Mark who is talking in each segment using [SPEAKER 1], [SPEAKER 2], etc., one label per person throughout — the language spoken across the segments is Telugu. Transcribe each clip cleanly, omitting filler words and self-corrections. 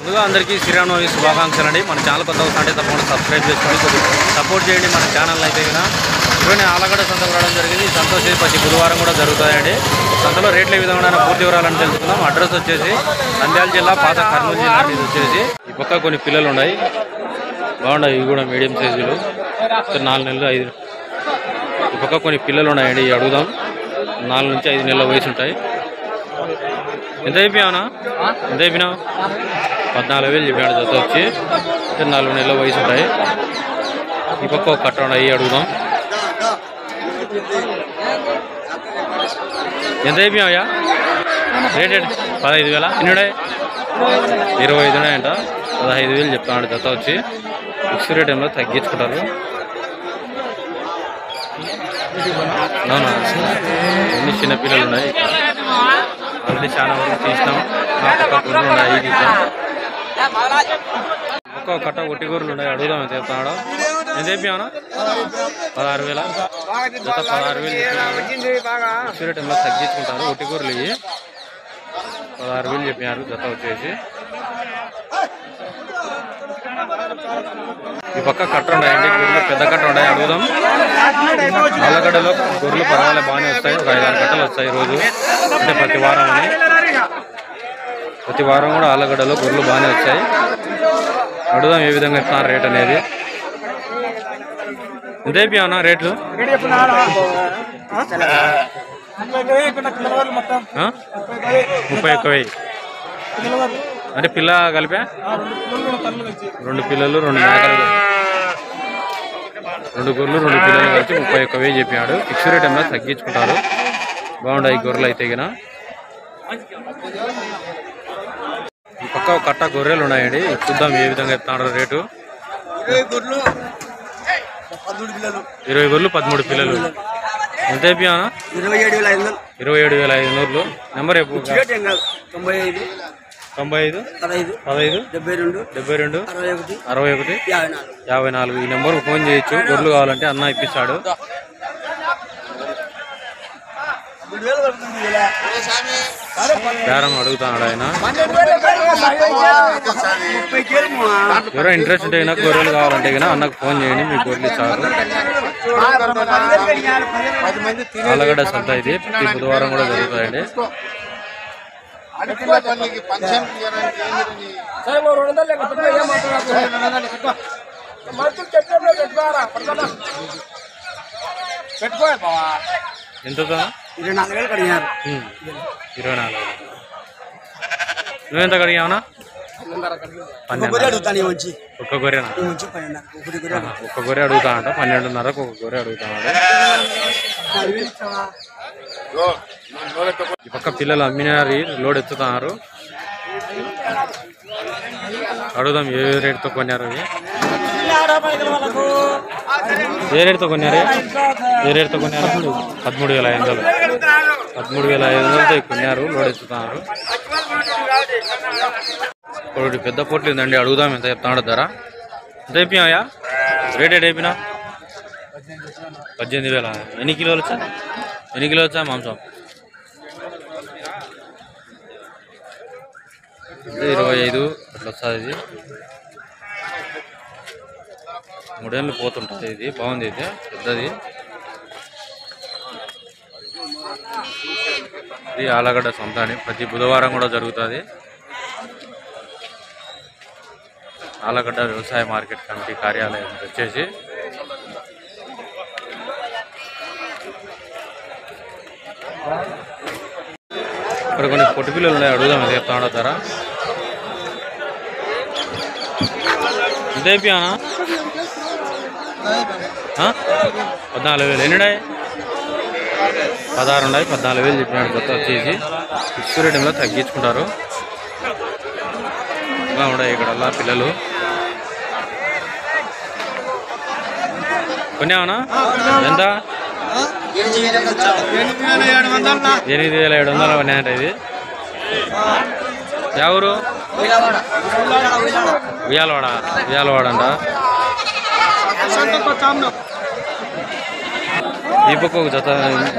[SPEAKER 1] ముందుగా అందరికీ శ్రీరామనవమి శుభాకాంక్షలు అండి. మన ఛానల్ కొత్తగా వస్తుంటే తప్పకుండా సబ్స్క్రైబ్ చేసుకొని కొద్దిగా సపోర్ట్ చేయండి. మన ఛానల్ అయితే కన్నా ఇవన్నీ ఆలగడ్డ సంతకు రావడం జరిగింది. ఈ సంత వచ్చేసి ప్రతి బుధవారం కూడా జరుగుతాయండి. సంతలో రేట్ల విధంగా పూర్తి వివరాలను తెలుసుకుందాం. అడ్రస్ వచ్చేసి నంద్యాల జిల్లా, పాత కర్నూలు జిల్లా. ఇది వచ్చేసి ఈ పక్క కొన్ని పిల్లలు ఉన్నాయి, బాగున్నాయి. ఇవి కూడా మీడియం సైజులు, 4 నెలలు 5. ఈ పక్క కొన్ని పిల్లలు ఉన్నాయండి, ఇవి అడుగుదాం. 4 నుంచి 5 నెలల వయసు ఉంటాయి. ఎంత అయిపోయావునా? ఎంత అయిపోయినావు? 14,000 చెప్పాడు. జత వచ్చి 4 నెలల వయసు ఉంటాయి. ఈ పక్క ఒక కట్ట ఉన్నాయి, అడుగుదాం. ఎంత అయిపోయావయ్యా? రేట్ 15,000. ఎన్నుడే? 25 ఉన్నాయంట. 15,000 చెప్తాడు. జత వచ్చి ఫిక్స్ రేట్ ఏమో తగ్గించుకుంటారు. అవునా? ఎన్ని చిన్నపిల్లలు ఉన్నాయి. ఆల్రెడీ చాలా వరకు తీసినాం. ఒక్క గుర్రెలు ఉన్నాయి, తీసాం. ఒక్క కట్ట ఒట్టి గొర్రెలు ఉన్నాయి, అడుగుదాం. ఎంత చెప్తాడు? ఎంత చెప్పావునా? 16,000. జత 16,000 ఫిక్స్ రేట్ ఏమో తగ్గించుకుంటారు. ఒట్టి గొర్రెలు ఇవి 16,000 చెప్పారు. జత వచ్చేసి ఈ పక్క కట్ట ఉన్నాయండి, గొర్రెలు పెద్ద కట్ట ఉన్నాయి, అడుగుదాం. ఆలగడ్డలో గొర్రెలు పర్వాలేదు, బాగానే వస్తాయి. ఒక 5-6 కట్టలు వస్తాయి రోజు, అంటే ప్రతి వారం అని. ప్రతి వారం కూడా ఆలగడ్డలో గొర్రెలు బాగానే వచ్చాయి. అడుగుదాం ఏ విధంగా ఇస్తున్నారు రేట్ అనేది. ఎంత అయిపోయావునా రేట్లు? 31,000. అంటే పిల్ల కలిపా 2 పిల్లలు 2 మేకలు, 2 గొర్రెలు 2 పిల్లలు కలిసి 31,000 చెప్పాడు. ఫిక్స్ రేట్ ఏమైనా తగ్గించుకుంటారు. బాగుంటాయి గొర్రెలు అయితే గిన. ఈ పక్క ఒక కట్ట గొర్రెలు ఉన్నాయండి, చూద్దాం ఏ విధంగా చెప్తాడు రేటు. 20 గొర్రెలు 13 పిల్లలు. ఎంత అయిపోయానా? 27,500. నెంబర్ చెప్పు. 95 15 72 61 54. ఈ నెంబర్కు ఫోన్ చేయొచ్చు. గొర్రెలు కావాలంటే అన్న ఇప్పిస్తాడు. బేరం అడుగుతాడు ఆయన. ఎవరో ఇంట్రెస్ట్ ఉంటే కనుక గొర్రెలు కావాలంటే కనుక అన్నకు ఫోన్ చేయండి, మీకు గొర్రెలు ఇస్తారు. ఆలగడ్డ సంత ఇది ప్రతి బుధవారం కూడా జరుగుతాయండి. ఎంత? 24,000 కడిగారు. 24,000. నువ్వెంత కడిగావునా? 12. ఒక్క గొర్రెనా? ఒక్క గొర్రె అడుగుతా అంట. 12,500 ఒక గొర్రె అడుగుతాడు. ఈ పక్క పిల్లలు అమ్మినారు, లోడ్ ఎత్తుతున్నారు. అడుగుదాం ఏ రేటుతో కొన్నారు. ఏ రేటుతో కొన్నారు? 13,500. 13,500తో కొన్నారు, లోడ్ ఎత్తుతున్నారు. ఒకటి పెద్ద పొట్లు ఉందండి, అడుగుదాం ఎంత చెప్తాడు ధర. ఎంత అయిపోయాయా? రేట్ ఏడు అయిపోయినా? 18,000. ఎన్ని కిలోలు వచ్చా? మాంసం 25 అట్లా వస్తుంది. 3 ఏళ్ళు పోతుంటుంది. ఇది బాగుంది, ఇది పెద్దది. ఇది ఆలగడ్డ సంత అని ప్రతి బుధవారం కూడా జరుగుతుంది. ఆలగడ్డ వ్యవసాయ మార్కెట్ కమిటీ కార్యాలయం వచ్చేసి ఇక్కడ కొన్ని పొట్టి పిల్లలు ఉన్నాయి, అడుగుదాం ఎంత చెప్తాడో ధర. ఎంత అయిపోయానా? 14,000. ఎన్నిడాయి? 16 ఉన్నాయి. 14,000 చెప్పినాడు. కొత్త వచ్చేసి ఫిక్స్ రేట్ ఏమో తగ్గించుకుంటారు. ఇంకా ఉన్నాయి ఇక్కడ పిల్లలు. కొన్నావునా? ఎంత? 8,700 కొన్నాయంట. ఇది ఎవరు? ఉయ్యాలవాడ అంట. ఈ పక్క ఒక జత,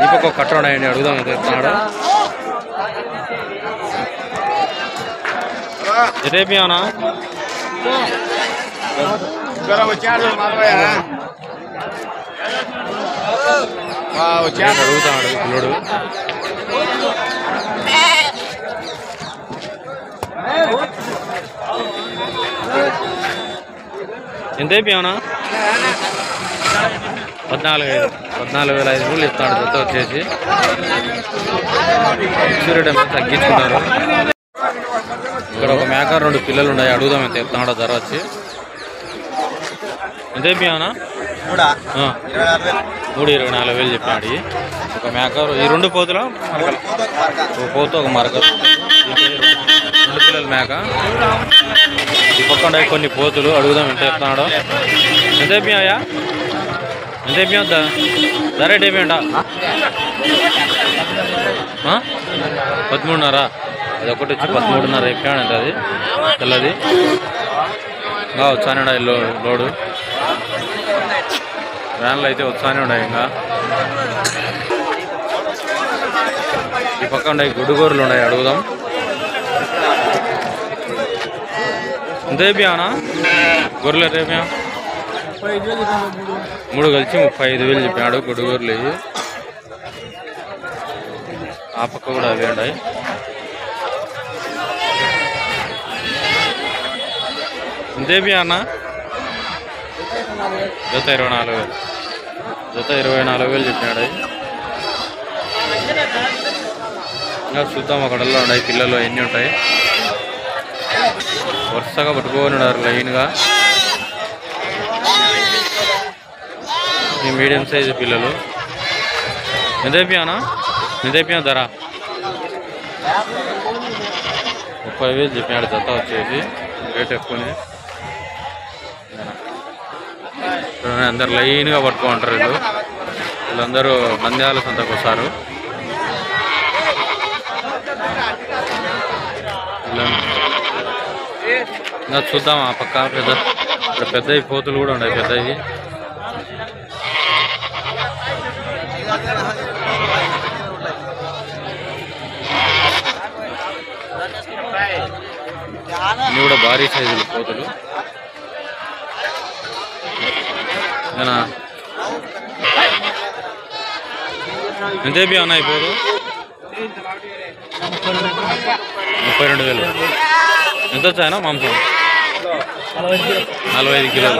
[SPEAKER 1] ఈ పక్క ఒక కట్ట ఉన్నాయండి, అడుగుదాం చెప్తున్నాడు. రేపేమన్నా అడుగుతాడు పిల్లడు. ఎంత అయిపోయావునా? 14,500 ఇస్తాడు జత వచ్చేసి. రేట్ ఎంత తగ్గించుకున్నారు. ఇక్కడ ఒక మేక 2 పిల్లలు ఉన్నాయి. అడుగుదాం ఎంత చెప్తున్నాడో ధర వచ్చి. ఎంత అయిపోయావునా? 3,24,000 చెప్పాడు. ఒక మేక ఈ 2 పోతుల మరకలు, ఒక పోతు ఒక మరకలు, 2 పిల్లల మేక. ఈ పక్కన కొన్ని పోతులు. అడుగుదాం ఎంత చెప్తున్నాడో. ఎంత అయిపోయాయా? ఎంత అయిపోయా ధర రేట్ అయిపోయిందా? 13.5. అది ఒకటి వచ్చి 13.5 అయిపోయాడంట. అది తెల్లది వచ్చానే లోడు. వ్యాన్లు అయితే వచ్చానే ఉన్నాయి. ఇంకా ఈ పక్క ఉన్నాయి గుడ్డుగోరులు ఉన్నాయి. అడుగుదాం ఎంత అయిపోయానా? గొర్రెలు ఎంత అయిపోయా? 3 కలిసి 35,000 చెప్పాడు. గుడ్డుగోరులు ఇవి. ఆ పక్క కూడా అవి ఉన్నాయి. ఎంత అయిపోయా అన్న? జత 24,000. జత 24,000 చెప్పాడు. ఇంకా చూద్దాం అక్కడల్లో ఉన్నాయి పిల్లలు ఎన్ని ఉంటాయి. వరుసగా పట్టుకొని ఉన్నారు లైన్గా. ఈ మీడియం సైజు పిల్లలు. ఎంత అయిపోయానా? ఎంత అయిపోయా ధర? 30,000 చెప్పాడు జత వచ్చేసి. రేట్ ఎక్కువనే. అందరు లైన్గా పట్టుకుంటారు. వీళ్ళందరూ నంద్యాల సంతకు వస్తారు. ఇంకా చూద్దాం ఆ పక్క పెద్దవి పోతులు కూడా ఉన్నాయి. పెద్దవి ఇవి కూడా భారీ సైజులు పోతులు. ఎంత అయిపోయా ఉన్నాయి పోదు? 32,000. ఎంత వచ్చాయనా మాంసం? 45 కిలోలు.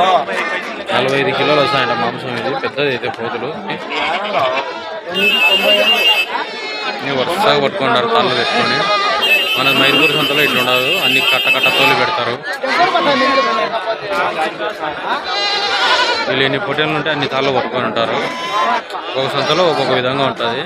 [SPEAKER 1] 45 కిలోలు వస్తాయంట మాంసం. ఇది పెద్దది అయితే పోతులు. వరుసగా పట్టుకుంటారు తాళ్ళు తెచ్చుకొని. మన మైదుకూరు సంతలో ఇట్లా ఉండదు. అన్ని కట్ట తోలు పెడతారు. వీళ్ళు ఎన్ని పొట్టేళ్ళు ఉంటే అన్ని తాళ్ళు పట్టుకొని ఉంటారు. ఒక్కొక్క సంతలో ఒక్కొక్క విధంగా ఉంటుంది.